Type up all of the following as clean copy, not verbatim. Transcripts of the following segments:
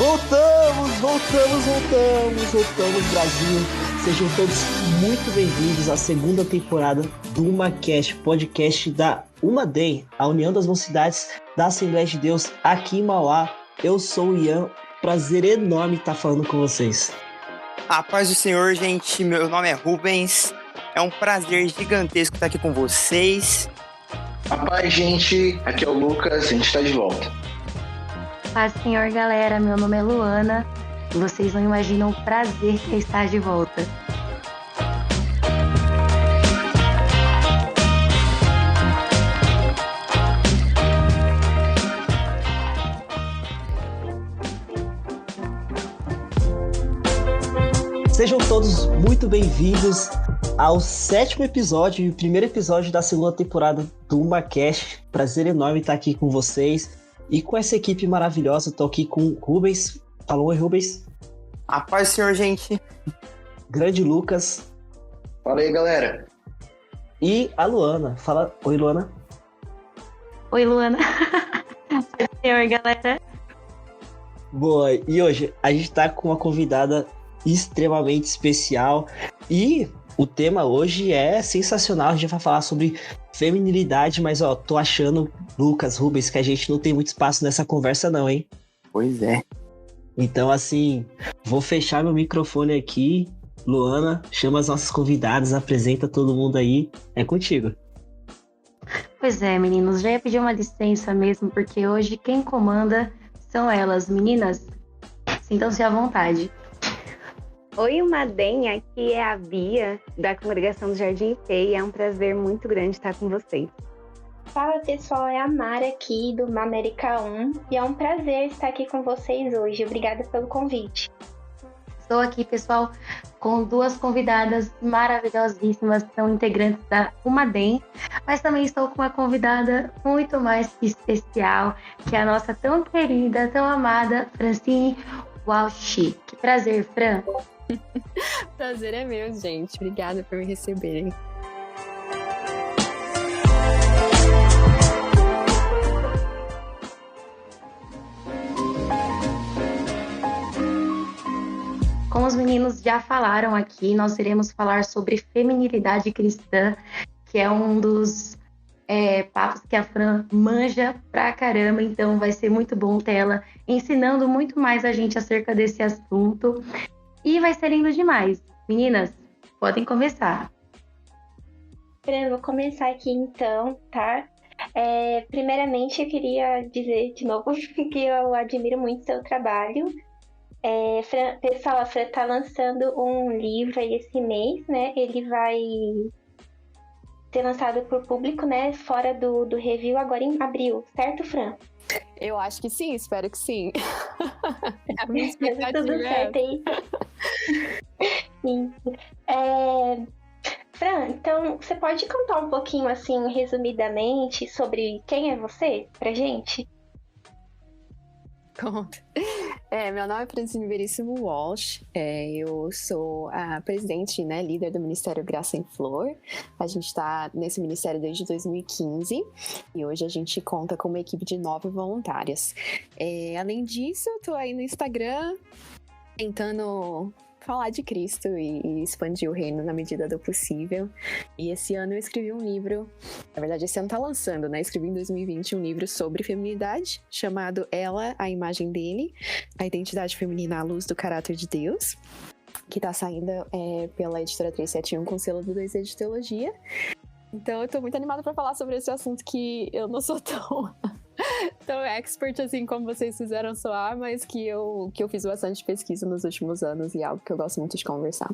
Voltamos, Brasil. Sejam todos muito bem-vindos à segunda temporada do UmaCast, podcast da UmaDem, a União das Mocidades da Assembleia de Deus aqui em Mauá. Eu sou o Ian, prazer enorme estar falando com vocês. A paz do Senhor, gente, meu nome é Rubens, é um prazer gigantesco estar aqui com vocês. A paz, gente, aqui é o Lucas, a gente está de volta. Paz, Senhor, galera, meu nome é Luana. Vocês não imaginam o prazer que é estar de volta. Sejam todos muito bem-vindos ao 7º episódio e o primeiro episódio da segunda temporada do UmaCast. Prazer enorme estar aqui com vocês e com essa equipe maravilhosa. Estou aqui com o Rubens. Falou, oi, Rubens. A paz do Senhor, gente. Grande Lucas. Fala aí, galera. E a Luana. Fala, oi, Luana. Oi, Luana. Paz do Senhor, galera. Boa, e hoje a gente tá com uma convidada extremamente especial e o tema hoje é sensacional. A gente vai falar sobre feminilidade, mas tô achando, Lucas, Rubens, que a gente não tem muito espaço nessa conversa não, hein? Pois é. Então, assim, vou fechar meu microfone aqui. Luana, chama as nossas convidadas, apresenta todo mundo aí. É contigo. Pois é, meninos, já ia pedir uma licença mesmo, porque hoje quem comanda são elas. Meninas, sintam-se à vontade. Oi, UmaDem, aqui é a Bia, da Congregação do Jardim Feia. É um prazer muito grande estar com vocês. Fala pessoal, é a Mara aqui do América 1 e é um prazer estar aqui com vocês hoje. Obrigada pelo convite. Estou aqui, pessoal, com duas convidadas maravilhosíssimas, são integrantes da UmaDem, mas também estou com uma convidada muito mais especial, que é a nossa tão querida, tão amada Francine Walsh. Que prazer, Fran! Prazer é meu, gente. Obrigada por me receberem. Como os meninos já falaram aqui, nós iremos falar sobre feminilidade cristã, que é um dos papos que a Fran manja pra caramba, então vai ser muito bom ter ela ensinando muito mais a gente acerca desse assunto. E vai ser lindo demais. Meninas, podem começar. Fran, vou começar aqui então, tá? Primeiramente, eu queria dizer de novo que eu admiro muito seu trabalho. Pessoal, a Fran tá lançando um livro aí esse mês, né? Ele vai ser lançado por público, né? Fora do review agora em abril, certo, Fran? Eu acho que sim, espero que sim. É a minha expectativa. Tudo certo aí. Fran, então, você pode contar um pouquinho, assim, resumidamente, sobre quem é você pra gente? Conta. Meu nome é Francine Veríssimo Walsh, eu sou a presidente, né, líder do Ministério Graça em Flor. A gente está nesse ministério desde 2015 e hoje a gente conta com uma equipe de 9 voluntárias. Além disso, eu tô aí no Instagram tentando falar de Cristo e expandir o reino na medida do possível. E esse ano eu escrevi um livro, na verdade esse ano tá lançando, né? Escrevi em 2020 um livro sobre feminilidade, chamado Ela, a Imagem dele, a identidade feminina à luz do caráter de Deus, que tá saindo pela editora 371 com selo do 2E de Teologia. Então eu tô muito animada pra falar sobre esse assunto que eu não sou tão expert assim como vocês fizeram soar, mas que eu fiz bastante pesquisa nos últimos anos e é algo que eu gosto muito de conversar.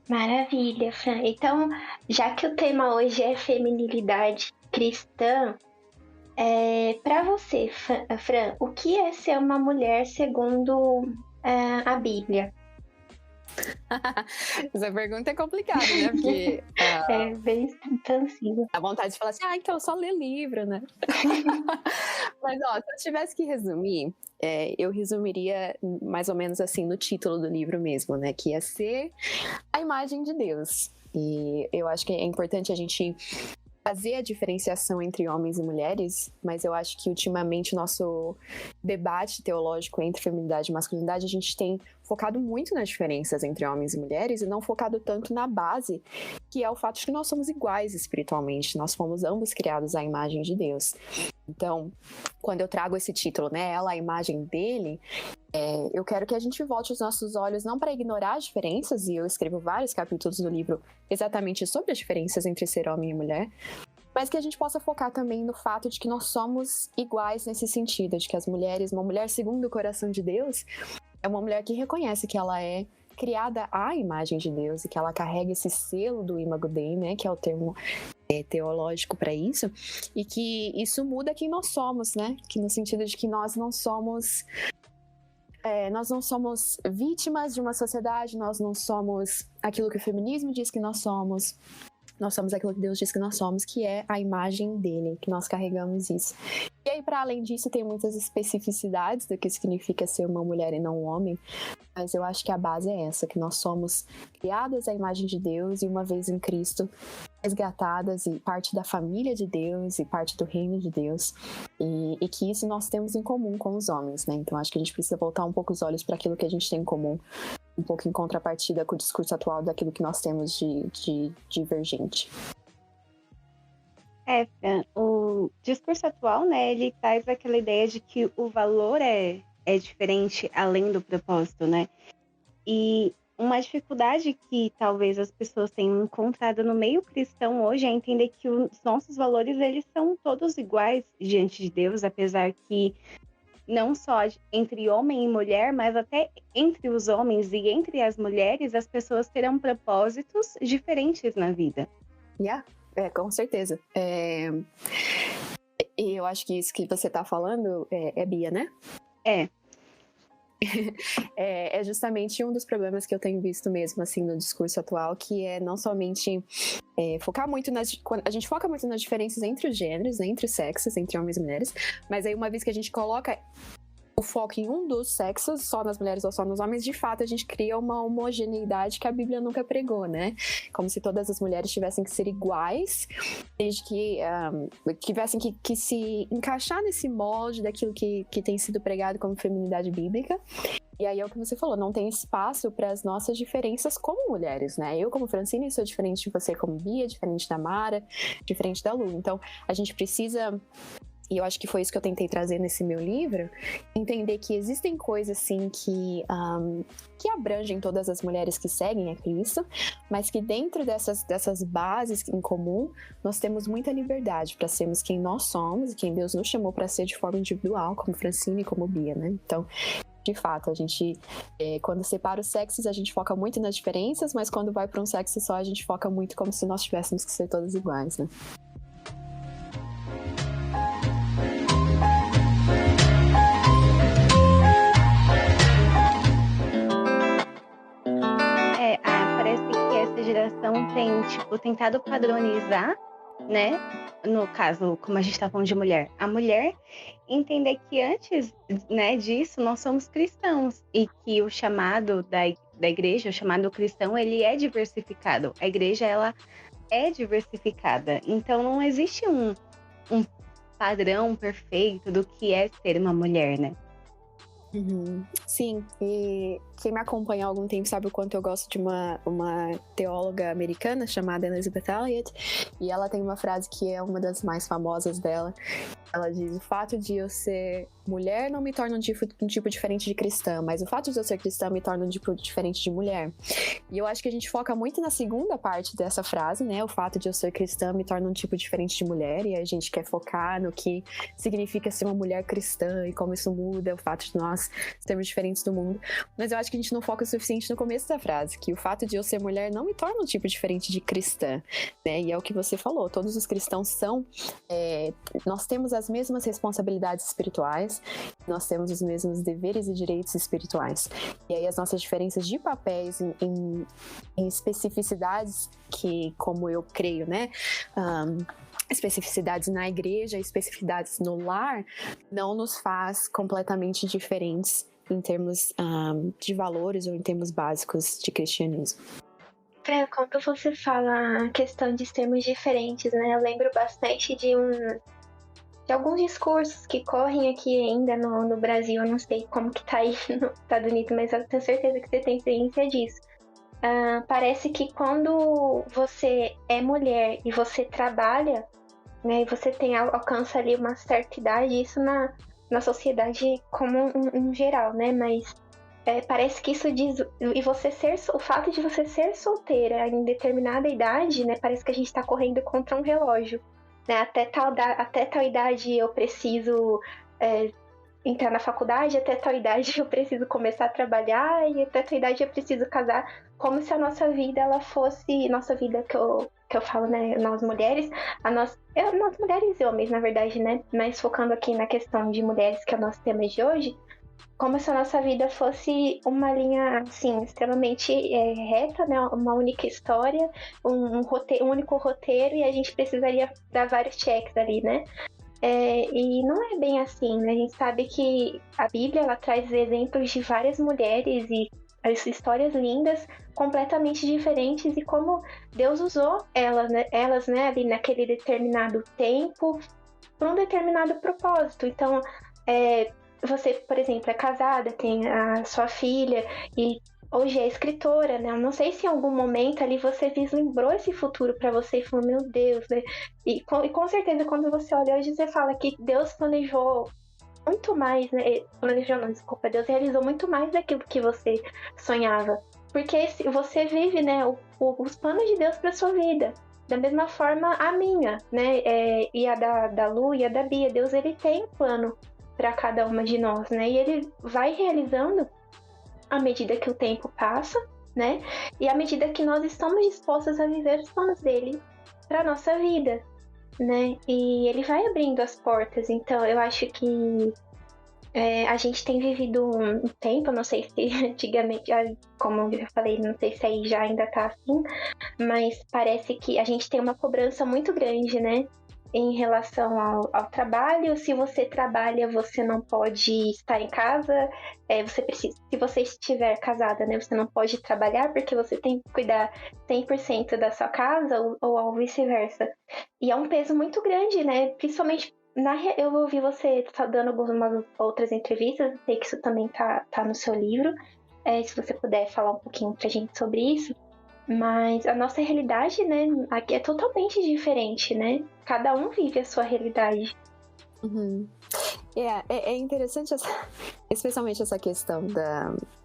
Maravilha, Fran. Então, já que o tema hoje é feminilidade cristã, para você, Fran, o que é ser uma mulher segundo a Bíblia? Essa pergunta é complicada, né? Porque é bem sensível. A vontade de falar assim, então só ler livro, né? Mas, se eu tivesse que resumir, eu resumiria mais ou menos assim no título do livro mesmo, né? Que é ser a imagem de Deus. E eu acho que é importante a gente fazer a diferenciação entre homens e mulheres, mas eu acho que ultimamente o nosso debate teológico entre feminilidade e masculinidade, a gente tem focado muito nas diferenças entre homens e mulheres e não focado tanto na base, que é o fato de que nós somos iguais espiritualmente, nós fomos ambos criados à imagem de Deus. Então, quando eu trago esse título, né, ela, a imagem dele, eu quero que a gente volte os nossos olhos não para ignorar as diferenças, e eu escrevo vários capítulos no livro exatamente sobre as diferenças entre ser homem e mulher, mas que a gente possa focar também no fato de que nós somos iguais nesse sentido, de que as mulheres, uma mulher segundo o coração de Deus, é uma mulher que reconhece que ela é criada à imagem de Deus e que ela carrega esse selo do Imago Dei, né, que é o termo teológico para isso, e que isso muda quem nós somos, né, que no sentido de que nós não somos vítimas de uma sociedade, nós não somos aquilo que o feminismo diz que nós somos aquilo que Deus diz que nós somos, que é a imagem dele, que nós carregamos isso. E aí, para além disso, tem muitas especificidades do que significa ser uma mulher e não um homem, mas eu acho que a base é essa, que nós somos criadas à imagem de Deus e uma vez em Cristo, resgatadas e parte da família de Deus e parte do reino de Deus, e que isso nós temos em comum com os homens, né? Então acho que a gente precisa voltar um pouco os olhos para aquilo que a gente tem em comum, um pouco em contrapartida com o discurso atual daquilo que nós temos de divergente. O discurso atual, né, ele traz aquela ideia de que o valor é diferente além do propósito, né? E uma dificuldade que talvez as pessoas tenham encontrado no meio cristão hoje é entender que os nossos valores, eles são todos iguais diante de Deus, apesar que não só entre homem e mulher, mas até entre os homens e entre as mulheres, as pessoas terão propósitos diferentes na vida. Com certeza. E eu acho que isso que você está falando é Bia, né? É justamente um dos problemas que eu tenho visto mesmo, assim, no discurso atual, que é não somente focar muito a gente foca muito nas diferenças entre os gêneros, né, entre os sexos, entre homens e mulheres, mas aí uma vez que a gente coloca o foco em um dos sexos, só nas mulheres ou só nos homens, de fato a gente cria uma homogeneidade que a Bíblia nunca pregou, né? Como se todas as mulheres tivessem que ser iguais, desde que tivessem que se encaixar nesse molde daquilo que tem sido pregado como feminilidade bíblica. E aí é o que você falou, não tem espaço para as nossas diferenças como mulheres, né? Eu, como Francine, sou diferente de você como Bia, diferente da Mara, diferente da Lu. Então, a gente precisa... E eu acho que foi isso que eu tentei trazer nesse meu livro, entender que existem coisas, assim, que abrangem todas as mulheres que seguem a Cristo, mas que dentro dessas bases em comum, nós temos muita liberdade para sermos quem nós somos e quem Deus nos chamou para ser de forma individual, como Francine e como Bia, né? Então, de fato, a gente, quando separa os sexos, a gente foca muito nas diferenças, mas quando vai para um sexo só, a gente foca muito como se nós tivéssemos que ser todas iguais, né? Parece que essa geração tem, tentado padronizar, né? No caso, como a gente está falando de mulher, a mulher entender que antes, né, disso nós somos cristãos e que o chamado da igreja, o chamado cristão, ele é diversificado. A igreja, ela é diversificada. Então não existe um padrão perfeito do que é ser uma mulher, né? Uhum. Sim, e quem me acompanha há algum tempo sabe o quanto eu gosto de uma teóloga americana chamada Elizabeth Elliot, e ela tem uma frase que é uma das mais famosas dela. Ela diz: o fato de eu ser mulher não me torna um tipo diferente de cristã, mas o fato de eu ser cristã me torna um tipo diferente de mulher. E eu acho que a gente foca muito na segunda parte dessa frase, né? O fato de eu ser cristã me torna um tipo diferente de mulher, e a gente quer focar no que significa ser uma mulher cristã e como isso muda o fato de nós sermos diferentes do mundo. Mas eu acho que a gente não foca o suficiente no começo da frase, que o fato de eu ser mulher não me torna um tipo diferente de cristã, né? E é o que você falou, todos os cristãos são... nós temos as mesmas responsabilidades espirituais, nós temos os mesmos deveres e direitos espirituais. E aí as nossas diferenças de papéis em especificidades que, como eu creio, né, especificidades na igreja, especificidades no lar, não nos faz completamente diferentes em termos de valores ou em termos básicos de cristianismo. Fran, quando você fala a questão de termos diferentes, né? Eu lembro bastante de alguns discursos que correm aqui ainda no Brasil. Eu não sei como que tá aí nos Estados Unidos, mas eu tenho certeza que você tem ciência disso. Parece que quando você é mulher e você trabalha, né, e você alcança ali uma certa idade, isso na sociedade como em geral, né? Mas parece que isso diz... E o fato de você ser solteira em determinada idade, né? Parece que a gente está correndo contra um relógio. Né? Até tal idade eu preciso entrar na faculdade, até tal idade eu preciso começar a trabalhar, e até tal idade eu preciso casar, como se a nossa vida ela fosse, nossa vida que eu falo, né, nós mulheres, nós mulheres e homens, na verdade, né, mas focando aqui na questão de mulheres, que é o nosso tema de hoje, como se a nossa vida fosse uma linha, assim, extremamente reta, né, uma única história, um único roteiro, e a gente precisaria dar vários checks ali, né. E não é bem assim, né? A gente sabe que a Bíblia ela traz exemplos de várias mulheres e as histórias lindas, completamente diferentes, e como Deus usou elas, né, ali naquele determinado tempo, para um determinado propósito. Então, você, por exemplo, é casada, tem a sua filha e hoje é escritora, né? Eu não sei se em algum momento ali você vislumbrou esse futuro para você e falou, meu Deus, né? E com certeza quando você olha hoje, você fala que Deus planejou muito mais, né? Planejou não, desculpa, Deus realizou muito mais daquilo que você sonhava. Porque você vive, né, os planos de Deus para sua vida. Da mesma forma a minha, né? E a da Lu e a da Bia. Deus, ele tem um plano para cada uma de nós, né? E ele vai realizando à medida que o tempo passa, né? E à medida que nós estamos dispostos a viver os planos dele para nossa vida, né? E ele vai abrindo as portas. Então, eu acho que a gente tem vivido um tempo, não sei se antigamente, como eu falei, não sei se aí já ainda tá assim, mas parece que a gente tem uma cobrança muito grande, né? Em relação ao trabalho. Se você trabalha, você não pode estar em casa. Se você estiver casada, né, você não pode trabalhar porque você tem que cuidar 100% da sua casa ou ao vice-versa. E é um peso muito grande, né? Principalmente, eu ouvi você dando algumas outras entrevistas, sei que isso também tá no seu livro. Se você puder falar um pouquinho pra gente sobre isso. Mas a nossa realidade, né, aqui é totalmente diferente, né? Cada um vive a sua realidade. Uhum. É interessante, especialmente essa questão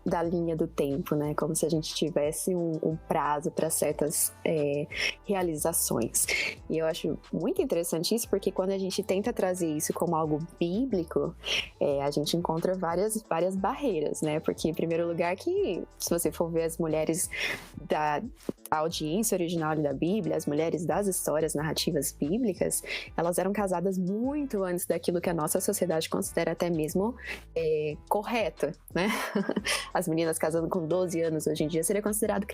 da linha do tempo, né? Como se a gente tivesse um prazo para certas realizações. E eu acho muito interessante isso, porque quando a gente tenta trazer isso como algo bíblico, a gente encontra várias barreiras, né? Porque, em primeiro lugar, que se você for ver as mulheres da audiência original da Bíblia, as mulheres das histórias narrativas bíblicas, elas eram casadas muito antes daquilo que a nossa sociedade considera até mesmo correto, né? As meninas casando com 12 anos hoje em dia seria considerado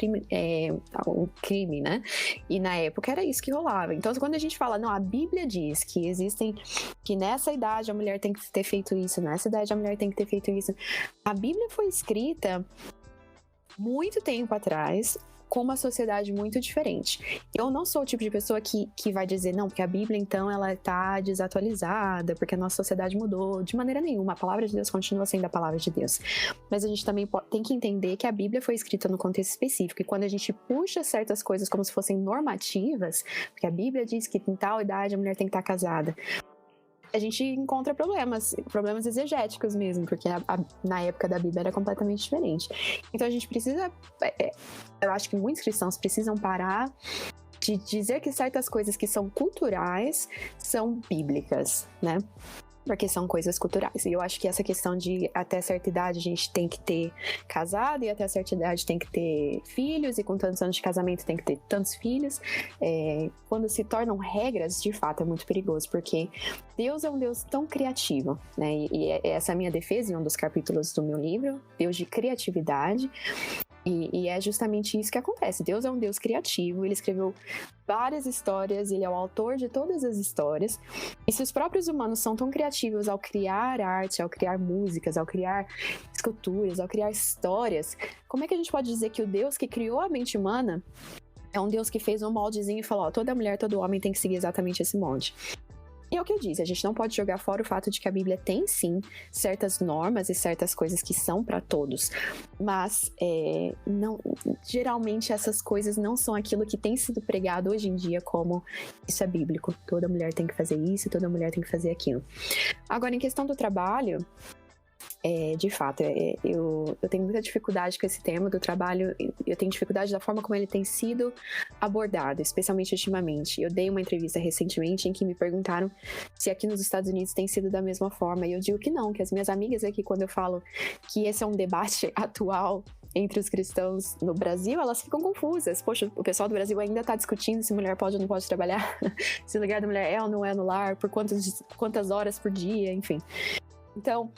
um crime, né? E na época era isso que rolava. Então, quando a gente fala, não, a Bíblia diz que nessa idade a mulher tem que ter feito isso, nessa idade a mulher tem que ter feito isso. A Bíblia foi escrita muito tempo atrás, com uma sociedade muito diferente. Eu não sou o tipo de pessoa que vai dizer, não, porque a Bíblia, então, ela tá desatualizada, porque a nossa sociedade mudou. De maneira nenhuma, a palavra de Deus continua sendo a palavra de Deus. Mas a gente também tem que entender que a Bíblia foi escrita no contexto específico, e quando a gente puxa certas coisas como se fossem normativas, porque a Bíblia diz que em tal idade a mulher tem que estar casada, a gente encontra problemas exegéticos mesmo, porque na época da Bíblia era completamente diferente. Então a gente precisa, eu acho que muitos cristãos precisam parar de dizer que certas coisas que são culturais são bíblicas, né? Porque são coisas culturais. E eu acho que essa questão de até certa idade a gente tem que ter casado, e até certa idade tem que ter filhos, e com tantos anos de casamento tem que ter tantos filhos, quando se tornam regras, de fato é muito perigoso, porque Deus é um Deus tão criativo, né? E essa é a minha defesa em um dos capítulos do meu livro, Deus de criatividade. E é justamente isso que acontece. Deus é um Deus criativo, ele escreveu várias histórias, ele é o autor de todas as histórias. E se os próprios humanos são tão criativos ao criar arte, ao criar músicas, ao criar esculturas, ao criar histórias, como é que a gente pode dizer que o Deus que criou a mente humana é um Deus que fez um moldezinho e falou, ó, toda mulher, todo homem tem que seguir exatamente esse molde? E é o que eu disse, a gente não pode jogar fora o fato de que a Bíblia tem, sim, certas normas e certas coisas que são para todos, mas não, geralmente essas coisas não são aquilo que tem sido pregado hoje em dia como isso é bíblico. Toda mulher tem que fazer isso, toda mulher tem que fazer aquilo. Agora, em questão do trabalho, de fato, eu tenho muita dificuldade com esse tema do trabalho, eu tenho dificuldade da forma como ele tem sido abordado, especialmente ultimamente. Eu dei uma entrevista recentemente em que me perguntaram se aqui nos Estados Unidos tem sido da mesma forma, e eu digo que não, que as minhas amigas aqui, quando eu falo que esse é um debate atual entre os cristãos no Brasil, elas ficam confusas. Poxa, o pessoal do Brasil ainda está discutindo se mulher pode ou não pode trabalhar, se o lugar da mulher é ou não é no lar, por quantas horas por dia, enfim. Então,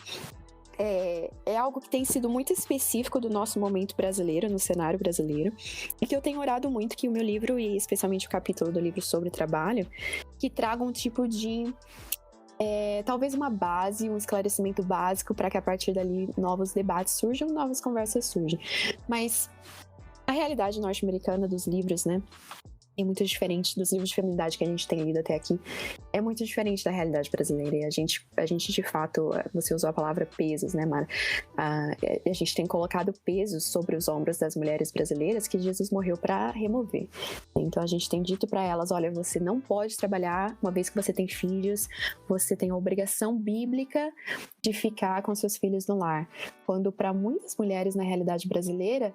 é algo que tem sido muito específico do nosso momento brasileiro, no cenário brasileiro, e que eu tenho orado muito que o meu livro, e especialmente o capítulo do livro sobre trabalho, que traga um tipo de, talvez uma base, um esclarecimento básico para que a partir dali novos debates surjam, novas conversas surjam. Mas a realidade norte-americana dos livros, né, é muito diferente dos livros de feminidade que a gente tem lido até aqui. É muito diferente da realidade brasileira. E a gente de fato, você usou a palavra pesos, né, Mara? A gente tem colocado pesos sobre os ombros das mulheres brasileiras que Jesus morreu para remover. Então a gente tem dito para elas, olha, você não pode trabalhar uma vez que você tem filhos, você tem a obrigação bíblica de ficar com seus filhos no lar. Quando para muitas mulheres na realidade brasileira,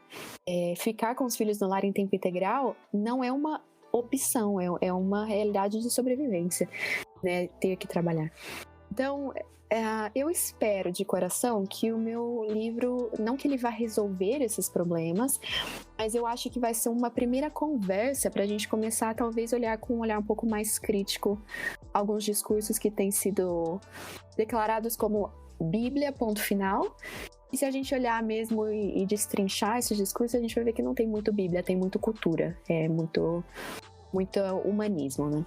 ficar com os filhos no lar em tempo integral não é uma opção, é uma realidade de sobrevivência, né, ter que trabalhar. Então, eu espero de coração que o meu livro, não que ele vá resolver esses problemas, mas eu acho que vai ser uma primeira conversa para a gente começar a talvez olhar com um olhar um pouco mais crítico alguns discursos que têm sido declarados como Bíblia, ponto final. E se a gente olhar mesmo e destrinchar esses discursos, a gente vai ver que não tem muito Bíblia, tem muito cultura, muito humanismo, né?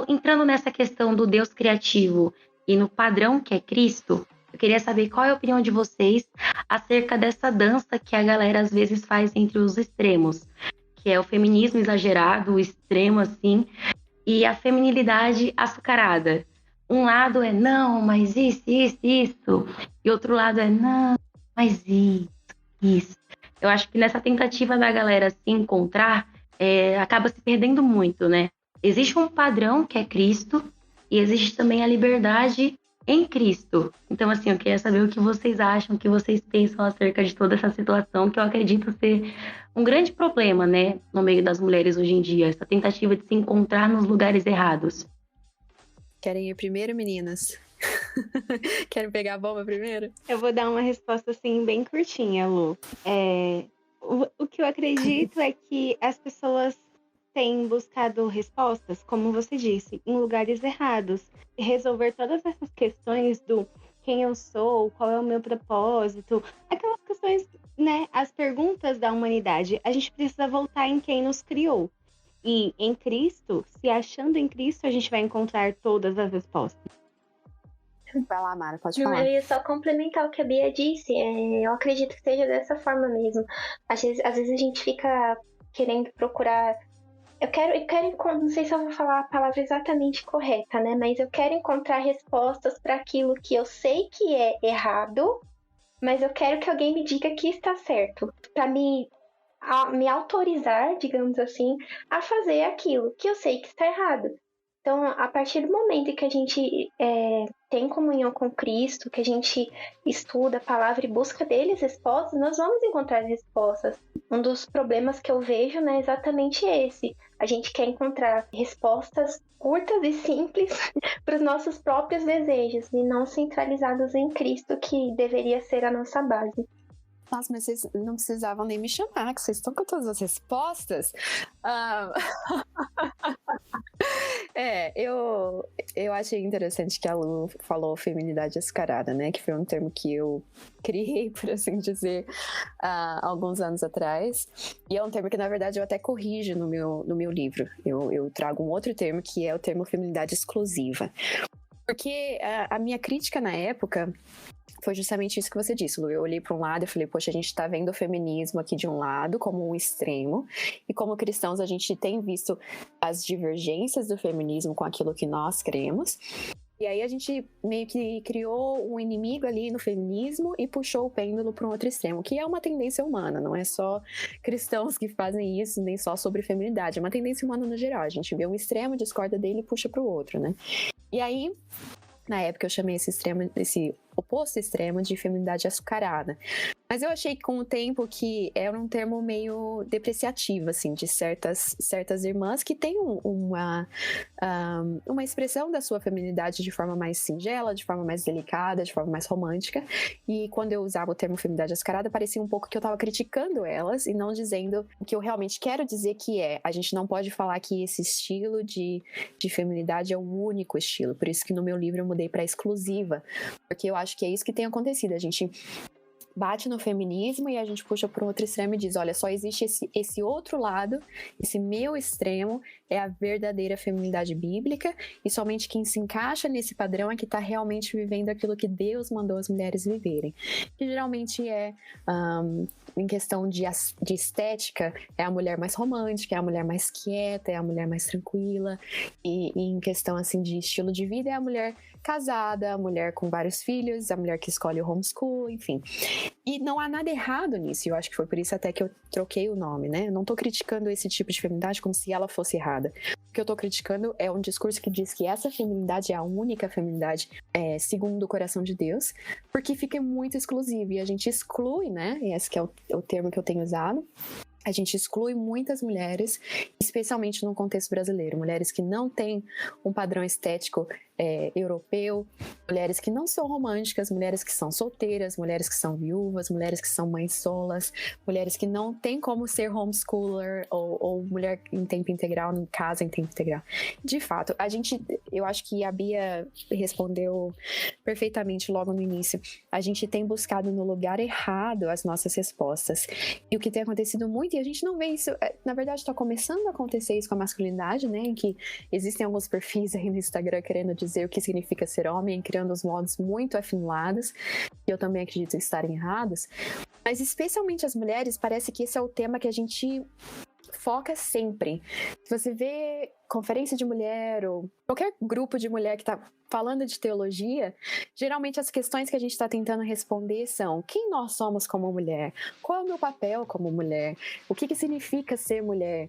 Entrando nessa questão do Deus criativo e no padrão que é Cristo, eu queria saber qual é a opinião de vocês acerca dessa dança que a galera às vezes faz entre os extremos, que é o feminismo exagerado, o extremo assim, e a feminilidade açucarada. Um lado é não, mas isso, e outro lado é não, mas isso. Eu acho que nessa tentativa da galera se encontrar, acaba se perdendo muito, né? Existe um padrão que é Cristo e existe também a liberdade em Cristo. Então, assim, eu queria saber o que vocês acham, o que vocês pensam acerca de toda essa situação, que eu acredito ser um grande problema, né, no meio das mulheres hoje em dia, essa tentativa de se encontrar nos lugares errados. Querem ir primeiro, meninas? Querem pegar a bomba primeiro? Eu vou dar uma resposta, assim, bem curtinha, Lu. O que eu acredito é que as pessoas têm buscado respostas, como você disse, em lugares errados. Resolver todas essas questões do quem eu sou, qual é o meu propósito, aquelas questões, né, as perguntas da humanidade. A gente precisa voltar em quem nos criou. E em Cristo, se achando em Cristo, a gente vai encontrar todas as respostas. Vai lá, Mara, pode falar. Eu ia só complementar o que a Bia disse. Eu acredito que seja dessa forma mesmo. Às vezes a gente fica querendo procurar. Eu quero, não sei se eu vou falar a palavra exatamente correta, né? Mas eu quero encontrar respostas para aquilo que eu sei que é errado, mas eu quero que alguém me diga que está certo. Para me autorizar, digamos assim, a fazer aquilo que eu sei que está errado. Então, a partir do momento que a gente tem comunhão com Cristo, que a gente estuda a palavra e busca deles respostas, nós vamos encontrar respostas. Um dos problemas que eu vejo, né, é exatamente esse. A gente quer encontrar respostas curtas e simples para os nossos próprios desejos e não centralizados em Cristo, que deveria ser a nossa base. Nossa, mas vocês não precisavam nem me chamar, que vocês estão com todas as respostas. Eu achei interessante que a Lu falou feminidade açucarada, né? Que foi um termo que eu criei, por assim dizer, alguns anos atrás. E é um termo que, na verdade, eu até corrijo no meu livro. Eu trago um outro termo, que é o termo feminidade exclusiva. Porque a minha crítica na época foi justamente isso que você disse, Lu. Eu olhei para um lado e falei, poxa, a gente tá vendo o feminismo aqui de um lado como um extremo, e como cristãos a gente tem visto as divergências do feminismo com aquilo que nós cremos. E aí a gente meio que criou um inimigo ali no feminismo e puxou o pêndulo para um outro extremo, que é uma tendência humana, não é só cristãos que fazem isso, nem só sobre feminidade, é uma tendência humana no geral. A gente vê um extremo, discorda dele e puxa para o outro, né? E aí, na época eu chamei esse oposto extremo de feminidade açucarada. Mas eu achei com o tempo que era um termo meio depreciativo, assim, de certas irmãs que têm uma expressão da sua feminidade de forma mais singela, de forma mais delicada, de forma mais romântica. E quando eu usava o termo feminidade açucarada, parecia um pouco que eu estava criticando elas e não dizendo o que eu realmente quero dizer, que a gente não pode falar que esse estilo de feminidade é o único estilo. Por isso que no meu livro eu mudei para exclusiva, porque eu acho que é isso que tem acontecido. A gente bate no feminismo e a gente puxa para um outro extremo e diz, olha, só existe esse outro lado, esse meu extremo é a verdadeira feminidade bíblica, e somente quem se encaixa nesse padrão é que está realmente vivendo aquilo que Deus mandou as mulheres viverem. Que geralmente em questão de estética, é a mulher mais romântica, é a mulher mais quieta, é a mulher mais tranquila, e em questão assim de estilo de vida, é a mulher casada, a mulher com vários filhos, a mulher que escolhe o homeschool, enfim. E não há nada errado nisso, e eu acho que foi por isso até que eu troquei o nome, né? Eu não tô criticando esse tipo de feminidade como se ela fosse errada. O que eu tô criticando é um discurso que diz que essa feminidade é a única feminidade segundo o coração de Deus, porque fica muito exclusivo, e a gente exclui, né? E esse que é o termo que eu tenho usado. A gente exclui muitas mulheres, especialmente no contexto brasileiro. Mulheres que não têm um padrão estético europeu, mulheres que não são românticas, mulheres que são solteiras, mulheres que são viúvas, mulheres que são mães solas, mulheres que não têm como ser homeschooler ou mulher em tempo integral, em casa em tempo integral. De fato, eu acho que a Bia respondeu perfeitamente logo no início. A gente tem buscado no lugar errado as nossas respostas. E o que tem acontecido muito, e a gente não vê isso, na verdade está começando a acontecer isso com a masculinidade, né, em que existem alguns perfis aí no Instagram querendo dizer o que significa ser homem, criando os modos muito afinilados, que eu também acredito estarem errados, mas especialmente as mulheres, parece que esse é o tema que a gente foca sempre. Se você vê conferência de mulher ou qualquer grupo de mulher que está falando de teologia, geralmente as questões que a gente está tentando responder são: quem nós somos como mulher? Qual é o meu papel como mulher? O que significa ser mulher?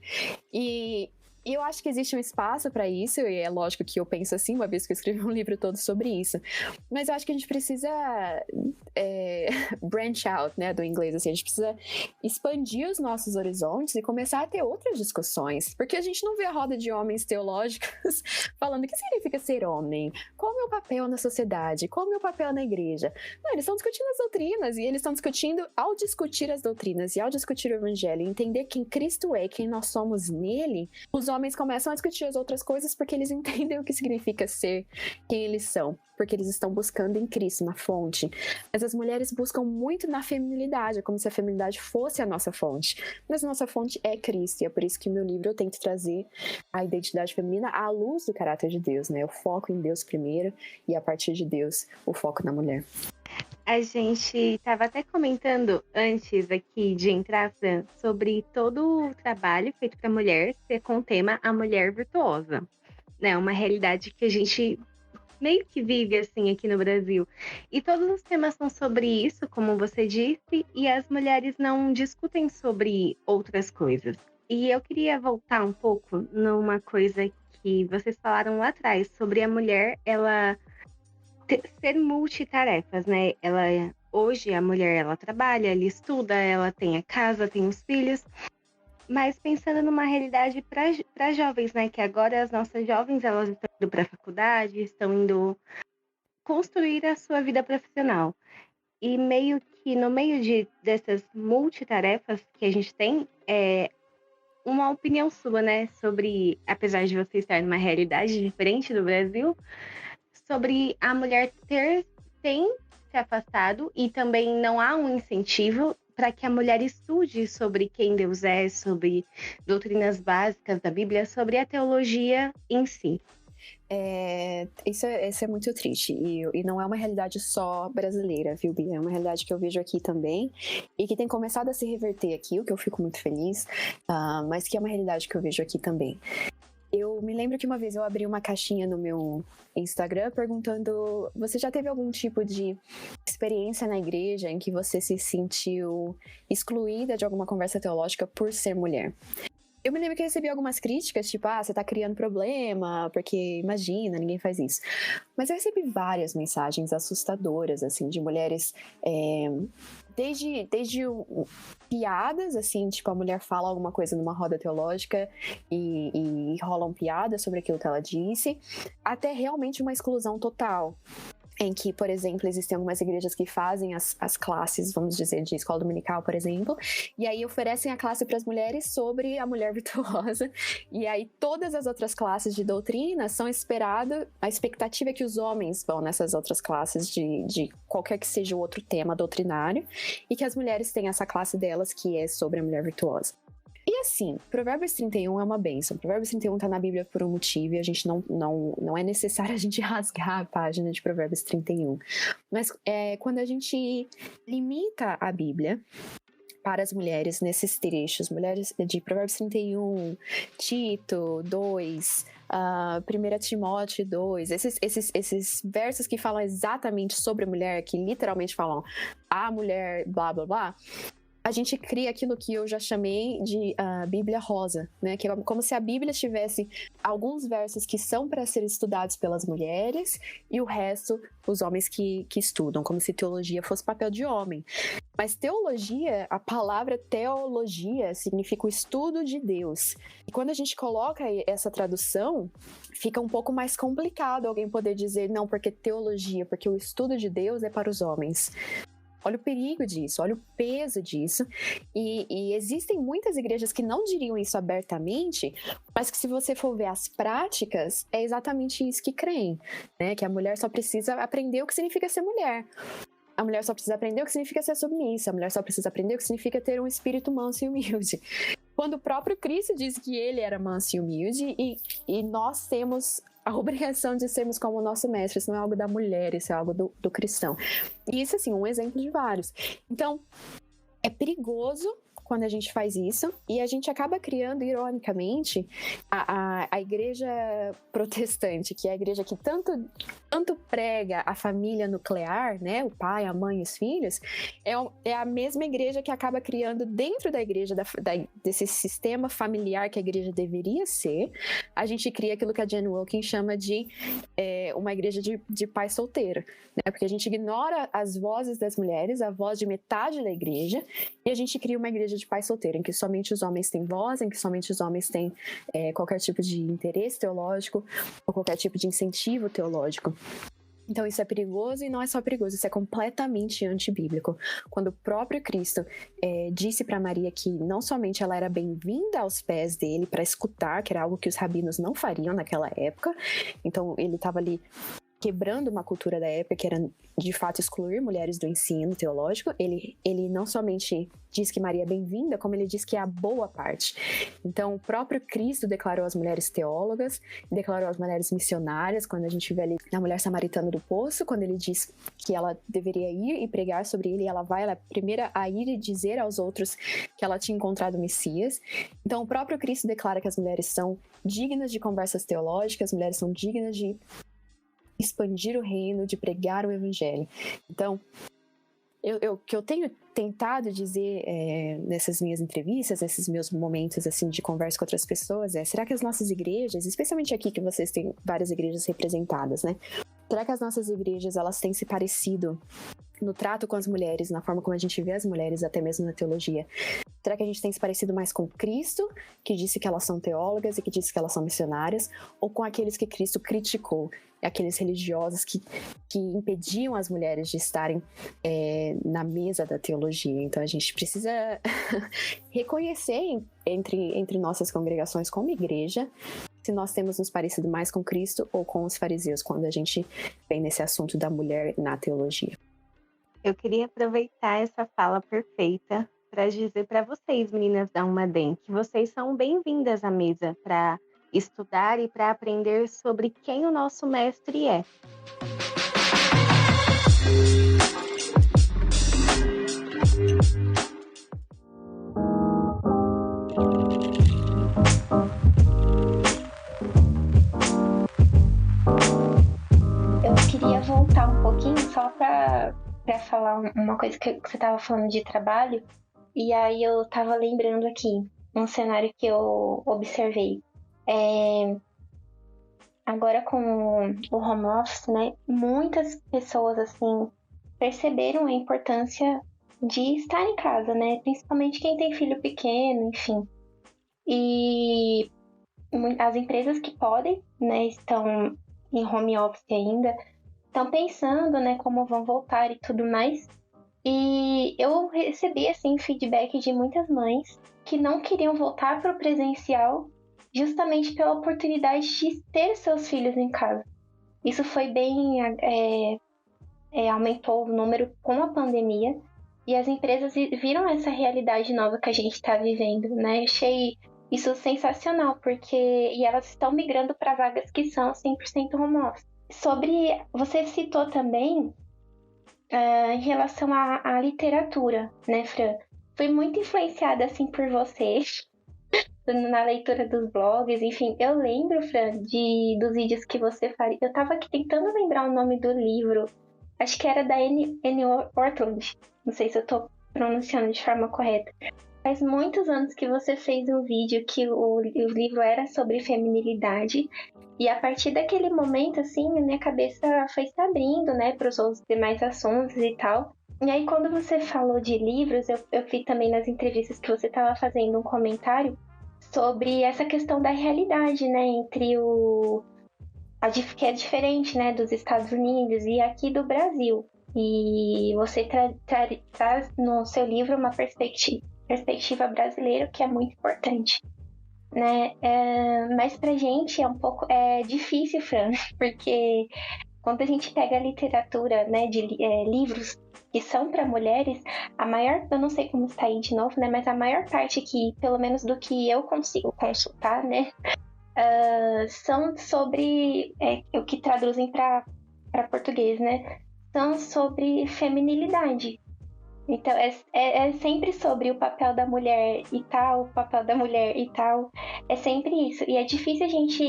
E eu acho que existe um espaço para isso, e é lógico que eu penso assim, uma vez que eu escrevi um livro todo sobre isso. Mas eu acho que a gente precisa branch out, né, do inglês, assim, a gente precisa expandir os nossos horizontes e começar a ter outras discussões, porque a gente não vê a roda de homens teológicos falando o que significa ser homem, qual é o meu papel na sociedade, qual é o meu papel na igreja. Não, eles estão discutindo as doutrinas, e eles estão discutindo, ao discutir as doutrinas e ao discutir o evangelho, entender quem Cristo é, quem nós somos nele, os homens começam a discutir as outras coisas porque eles entendem o que significa ser quem eles são, porque eles estão buscando em Cristo, na fonte. Mas as mulheres buscam muito na feminilidade, é como se a feminilidade fosse a nossa fonte. Mas a nossa fonte é Cristo, e é por isso que no meu livro eu tento trazer a identidade feminina à luz do caráter de Deus, né? O foco em Deus primeiro, e a partir de Deus, o foco na mulher. A gente estava até comentando antes aqui de entrar, Fran, sobre todo o trabalho feito para a mulher ser com o tema A Mulher Virtuosa, né? Uma realidade que a gente meio que vive assim aqui no Brasil. E todos os temas são sobre isso, como você disse, e as mulheres não discutem sobre outras coisas. E eu queria voltar um pouco numa coisa que vocês falaram lá atrás sobre a mulher, ela ser multitarefas, né? Hoje a mulher, ela trabalha, ela estuda, ela tem a casa, tem os filhos, mas pensando numa realidade para jovens, né? Que agora as nossas jovens, elas estão indo para a faculdade, estão indo construir a sua vida profissional. E meio que no meio dessas multitarefas que a gente tem, uma opinião sua, né? Sobre, apesar de você estar numa realidade diferente do Brasil, sobre a mulher tem se afastado e também não há um incentivo para que a mulher estude sobre quem Deus é, sobre doutrinas básicas da Bíblia, sobre a teologia em si. Isso é muito triste e não é uma realidade só brasileira, viu, Bia? É uma realidade que eu vejo aqui também e que tem começado a se reverter aqui, o que eu fico muito feliz, mas que é uma realidade que eu vejo aqui também. Eu me lembro que uma vez eu abri uma caixinha no meu Instagram perguntando: você já teve algum tipo de experiência na igreja em que você se sentiu excluída de alguma conversa teológica por ser mulher? Eu me lembro que eu recebi algumas críticas, tipo, você tá criando problema, porque imagina, ninguém faz isso. Mas eu recebi várias mensagens assustadoras, assim, de mulheres, desde piadas, assim, tipo, a mulher fala alguma coisa numa roda teológica e rolam piadas sobre aquilo que ela disse, até realmente uma exclusão total. Em que, por exemplo, existem algumas igrejas que fazem as classes, vamos dizer, de escola dominical, por exemplo, e aí oferecem a classe para as mulheres sobre a mulher virtuosa, e aí todas as outras classes de doutrina são esperadas, a expectativa é que os homens vão nessas outras classes de qualquer que seja o outro tema doutrinário, e que as mulheres têm essa classe delas que é sobre a mulher virtuosa. E assim, Provérbios 31 é uma bênção. Provérbios 31 tá na Bíblia por um motivo e a gente não é necessário a gente rasgar a página de Provérbios 31. Mas quando a gente limita a Bíblia para as mulheres nesses trechos, mulheres de Provérbios 31, Tito 2, 1 Timóteo 2, esses versos que falam exatamente sobre a mulher, que literalmente falam a mulher, blá blá blá, a gente cria aquilo que eu já chamei de Bíblia rosa, né? Que é como se a Bíblia tivesse alguns versos que são para ser estudados pelas mulheres e o resto, os homens que estudam, como se teologia fosse papel de homem. Mas teologia, a palavra teologia significa o estudo de Deus. E quando a gente coloca essa tradução, fica um pouco mais complicado alguém poder dizer, não, porque teologia, porque o estudo de Deus é para os homens. Olha o perigo disso, olha o peso disso. E existem muitas igrejas que não diriam isso abertamente, mas que se você for ver as práticas, é exatamente isso que creem, né? Que a mulher só precisa aprender o que significa ser mulher. A mulher só precisa aprender o que significa ser submissa. A mulher só precisa aprender o que significa ter um espírito manso e humilde. Quando o próprio Cristo diz que ele era manso e humilde, e nós temos a obrigação de sermos como o nosso mestre. Isso não é algo da mulher, isso é algo do cristão. E isso, assim, um exemplo de vários. Então, é perigoso quando a gente faz isso, e a gente acaba criando, ironicamente, a igreja protestante, que é a igreja que tanto prega a família nuclear, né, o pai, a mãe e os filhos, é a mesma igreja que acaba criando dentro da igreja, desse sistema familiar que a igreja deveria ser, a gente cria aquilo que a Jen Wilkins chama de uma igreja de pai solteiro, né, porque a gente ignora as vozes das mulheres, a voz de metade da igreja, e a gente cria uma igreja de pai solteiro, em que somente os homens têm voz, em que somente os homens têm qualquer tipo de interesse teológico ou qualquer tipo de incentivo teológico. Então isso é perigoso, e não é só perigoso, isso é completamente antibíblico. Quando o próprio Cristo disse para Maria que não somente ela era bem-vinda aos pés dele para escutar, que era algo que os rabinos não fariam naquela época, então ele estava ali quebrando uma cultura da época, que era, de fato, excluir mulheres do ensino teológico. Ele não somente diz que Maria é bem-vinda, como ele diz que é a boa parte. Então, o próprio Cristo declarou as mulheres teólogas, declarou as mulheres missionárias, quando a gente vê ali a mulher samaritana do poço, quando ele diz que ela deveria ir e pregar sobre ele, ela é a primeira a ir e dizer aos outros que ela tinha encontrado o Messias. Então, o próprio Cristo declara que as mulheres são dignas de conversas teológicas, as mulheres são dignas de expandir o reino, de pregar o evangelho. Então, que eu tenho tentado dizer nessas minhas entrevistas, nesses meus momentos assim de conversa com outras pessoas, será que as nossas igrejas, especialmente aqui que vocês têm várias igrejas representadas, né? Será que as nossas igrejas, elas têm se parecido no trato com as mulheres, na forma como a gente vê as mulheres, até mesmo na teologia? Será que a gente tem se parecido mais com Cristo, que disse que elas são teólogas e que disse que elas são missionárias, ou com aqueles que Cristo criticou, aqueles religiosos que impediam as mulheres de estarem na mesa da teologia? Então a gente precisa reconhecer entre nossas congregações como igreja se nós temos nos parecido mais com Cristo ou com os fariseus, quando a gente vem nesse assunto da mulher na teologia. Eu queria aproveitar essa fala perfeita para dizer para vocês, meninas da Umadem, que vocês são bem-vindas à mesa para estudar e para aprender sobre quem o nosso mestre é. Eu queria voltar um pouquinho só para falar uma coisa que você estava falando de trabalho, e aí eu estava lembrando aqui um cenário que eu observei. Agora com o home office, né, muitas pessoas assim perceberam a importância de estar em casa, né, principalmente quem tem filho pequeno, enfim. E as empresas que podem, né, estão em home office ainda, estão pensando, né, como vão voltar e tudo mais. E eu recebi, assim, feedback de muitas mães que não queriam voltar para o presencial justamente pela oportunidade de ter seus filhos em casa. Isso foi bem... aumentou o número com a pandemia e as empresas viram essa realidade nova que a gente está vivendo, né? Achei isso sensacional, e elas estão migrando para vagas que são 100% home office. Você citou também em relação à literatura, né, Fran? Fui muito influenciada, assim, por você, na leitura dos blogs, enfim. Eu lembro, Fran, dos vídeos que você faria. Eu tava aqui tentando lembrar o nome do livro. Acho que era da Anne Ortland. Não sei se eu tô pronunciando de forma correta. Faz muitos anos que você fez um vídeo que o livro era sobre feminilidade. E a partir daquele momento, assim, a minha cabeça foi se abrindo, né, para os outros demais assuntos e tal. E aí, quando você falou de livros, eu vi também nas entrevistas que você estava fazendo um comentário sobre essa questão da realidade, né, entre que é diferente, né, dos Estados Unidos e aqui do Brasil. E você traz no seu livro uma perspectiva brasileira, que é muito importante, né? Mas pra gente é um pouco difícil, Fran, porque quando a gente pega a literatura, né, de livros que são para mulheres, eu não sei como está aí de novo, né, mas a maior parte que, pelo menos do que eu consigo consultar, né, são sobre o que traduzem para português, né, são sobre feminilidade. Então, é sempre sobre o papel da mulher e tal, o papel da mulher e tal. É sempre isso. E é difícil a gente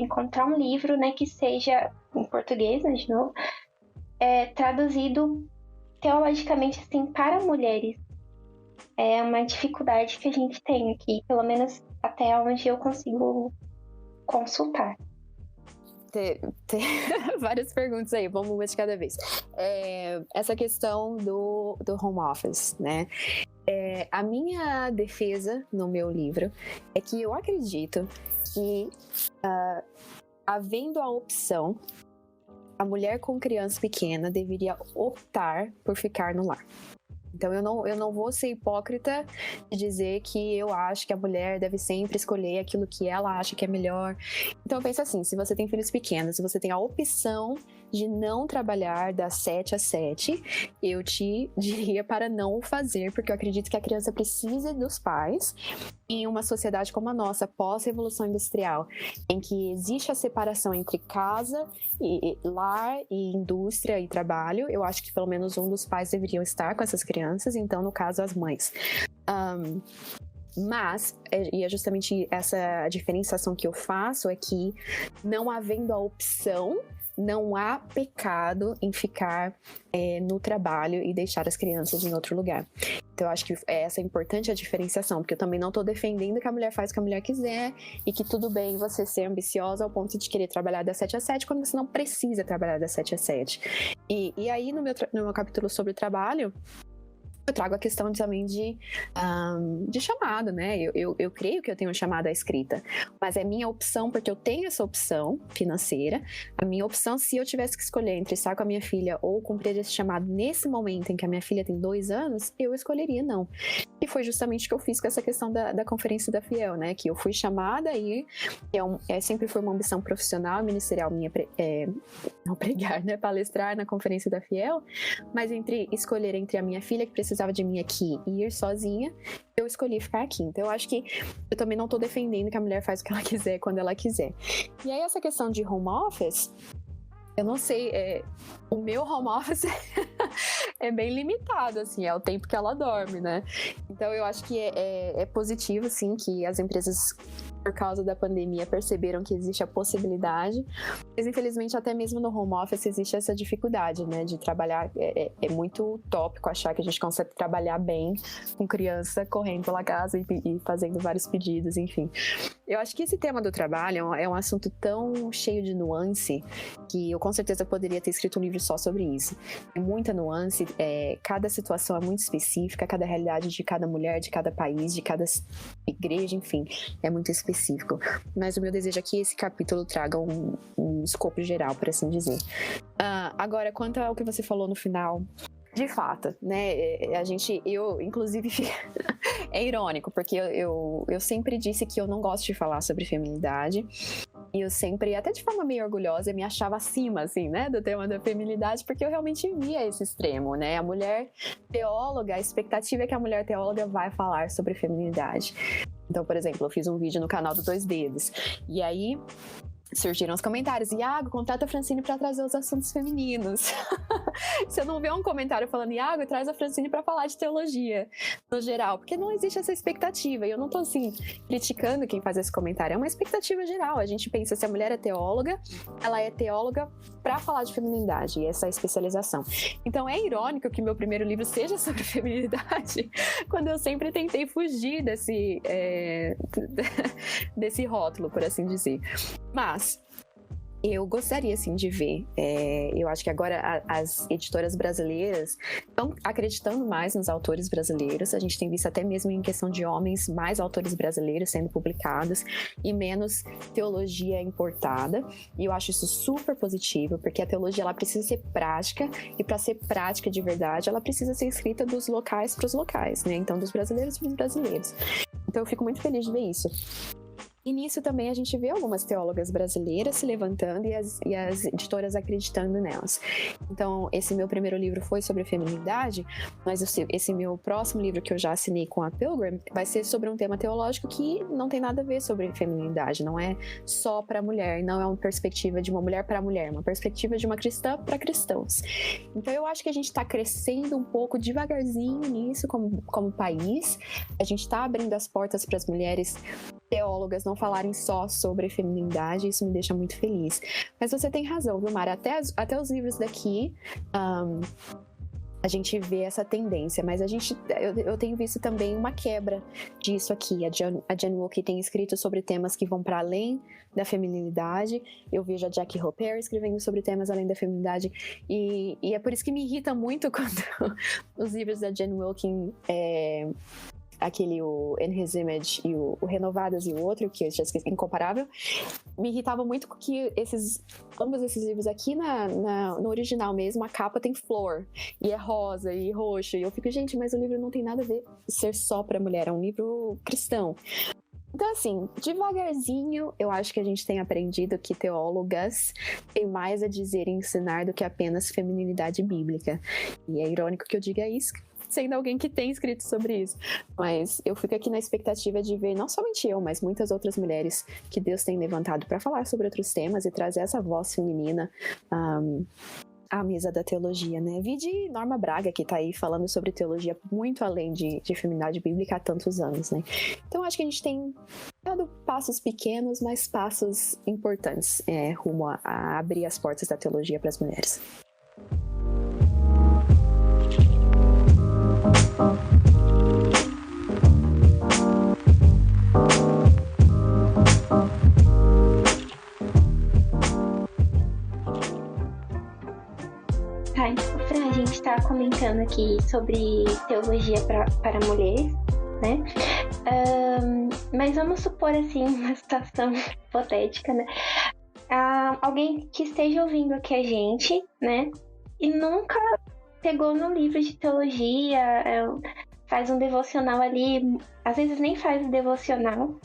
encontrar um livro, né, que seja em português, né, de novo, traduzido teologicamente, assim, para mulheres. É uma dificuldade que a gente tem aqui, pelo menos até onde eu consigo consultar. Tem várias perguntas aí, vamos uma de cada vez. Essa questão do home office, né? A minha defesa no meu livro é que eu acredito que, havendo a opção, a mulher com criança pequena deveria optar por ficar no lar. Então eu não vou ser hipócrita de dizer que eu acho que a mulher deve sempre escolher aquilo que ela acha que é melhor. Então eu penso assim, se você tem filhos pequenos, se você tem a opção de não trabalhar das 7 às 7, eu te diria para não o fazer, porque eu acredito que a criança precisa dos pais. Em uma sociedade como a nossa, pós-revolução industrial, em que existe a separação entre casa, e lar, e indústria e trabalho, eu acho que pelo menos um dos pais deveriam estar com essas crianças, então no caso as mães. Mas, e é justamente essa diferenciação que eu faço, é que não havendo a opção não há pecado em ficar no trabalho e deixar as crianças em outro lugar. Então eu acho que essa é importante a diferenciação, porque eu também não estou defendendo que a mulher faz o que a mulher quiser e que tudo bem você ser ambiciosa ao ponto de querer trabalhar das 7 às 7 quando você não precisa trabalhar das 7 às 7. E aí no meu capítulo sobre o trabalho, eu trago a questão também de chamado, né? Eu creio que eu tenho um chamado à escrita, mas é minha opção, porque eu tenho essa opção financeira. A minha opção, se eu tivesse que escolher entre estar com a minha filha ou cumprir esse chamado nesse momento em que a minha filha tem 2 anos, eu escolheria não. E foi justamente o que eu fiz com essa questão da Conferência da Fiel, né? Que eu fui chamada e sempre foi uma ambição profissional, ministerial minha, não pregar, né? Palestrar na Conferência da Fiel, mas escolher entre a minha filha, que precisava de mim aqui, e ir sozinha, eu escolhi ficar aqui. Então eu acho que eu também não tô defendendo que a mulher faz o que ela quiser quando ela quiser. E aí essa questão de home office, eu não sei, o meu home office é bem limitado, assim, é o tempo que ela dorme, né? Então eu acho que é positivo, assim, que as empresas, por causa da pandemia, perceberam que existe a possibilidade, mas infelizmente até mesmo no home office existe essa dificuldade, né, de trabalhar. É muito utópico achar que a gente consegue trabalhar bem com criança correndo pela casa e fazendo vários pedidos, enfim. Eu acho que esse tema do trabalho é um assunto tão cheio de nuance que eu com certeza poderia ter escrito um livro só sobre isso. Tem muita nuance, cada situação é muito específica, cada realidade de cada mulher, de cada país, de cada igreja, enfim, é muito específico. Mas o meu desejo é que esse capítulo traga um escopo geral, por assim dizer. Agora, quanto ao que você falou no final, de fato, né, eu inclusive, é irônico, porque eu sempre disse que eu não gosto de falar sobre feminilidade, e eu sempre, até de forma meio orgulhosa, me achava acima, assim, né, do tema da feminilidade, porque eu realmente via esse extremo, né, a mulher teóloga, a expectativa é que a mulher teóloga vai falar sobre feminilidade. Então, por exemplo, eu fiz um vídeo no canal do Dois Dedos, e aí surgiram os comentários: Iago, contrata a Francine para trazer os assuntos femininos. Você não vê um comentário falando: Iago, traz a Francine para falar de teologia, no geral, porque não existe essa expectativa. E eu não tô, assim, criticando quem faz esse comentário, é uma expectativa geral. A gente pensa, se a mulher é teóloga, ela é teóloga para falar de feminilidade, e essa é a especialização. Então é irônico que meu primeiro livro seja sobre feminilidade, quando eu sempre tentei fugir desse rótulo, por assim dizer. Mas eu gostaria, sim, de ver. Eu acho que agora as editoras brasileiras estão acreditando mais nos autores brasileiros. A gente tem visto até mesmo em questão de homens, mais autores brasileiros sendo publicados e menos teologia importada. E eu acho isso super positivo, porque a teologia ela precisa ser prática, e para ser prática de verdade, ela precisa ser escrita dos locais para os locais, né? Então, dos brasileiros para os brasileiros. Então, eu fico muito feliz de ver isso. E nisso também a gente vê algumas teólogas brasileiras se levantando e as editoras acreditando nelas. Então, esse meu primeiro livro foi sobre feminilidade, mas esse meu próximo livro, que eu já assinei com a Pilgrim, vai ser sobre um tema teológico que não tem nada a ver sobre feminilidade, não é só para mulher, não é uma perspectiva de uma mulher para mulher, é uma perspectiva de uma cristã para cristãos. Então, eu acho que a gente está crescendo um pouco devagarzinho nisso como país. A gente está abrindo as portas para as mulheres teólogas não falarem só sobre feminilidade, isso me deixa muito feliz. Mas você tem razão, viu, Mara? Até os livros daqui, a gente vê essa tendência, mas eu tenho visto também uma quebra disso aqui. A Jen Wilke tem escrito sobre temas que vão para além da feminilidade. Eu vejo a Jackie Hopper escrevendo sobre temas além da feminilidade, e é por isso que me irrita muito quando os livros da Jen Wilke, aquele o In His Image e o Renovadas e o outro, que eu já esqueci, Incomparável, me irritava muito que ambos esses livros aqui no original mesmo, a capa tem flor, e é rosa e roxo, e eu fico, gente, mas o livro não tem nada a ver ser só pra mulher, é um livro cristão. Então, assim, devagarzinho, eu acho que a gente tem aprendido que teólogas têm mais a dizer e ensinar do que apenas feminilidade bíblica. E é irônico que eu diga isso, sendo alguém que tem escrito sobre isso. Mas eu fico aqui na expectativa de ver, não somente eu, mas muitas outras mulheres que Deus tem levantado para falar sobre outros temas e trazer essa voz feminina à mesa da teologia, né? Vi de Norma Braga, que tá aí falando sobre teologia muito além de feminidade bíblica há tantos anos, né? Então acho que a gente tem dado passos pequenos, mas passos importantes rumo a abrir as portas da teologia para as mulheres. Então, Fran, a gente está comentando aqui sobre teologia para mulheres, né? Mas vamos supor, assim, uma situação hipotética, né? Alguém que esteja ouvindo aqui a gente, né? E nunca pegou no livro de teologia, faz um devocional ali, às vezes nem faz o devocional.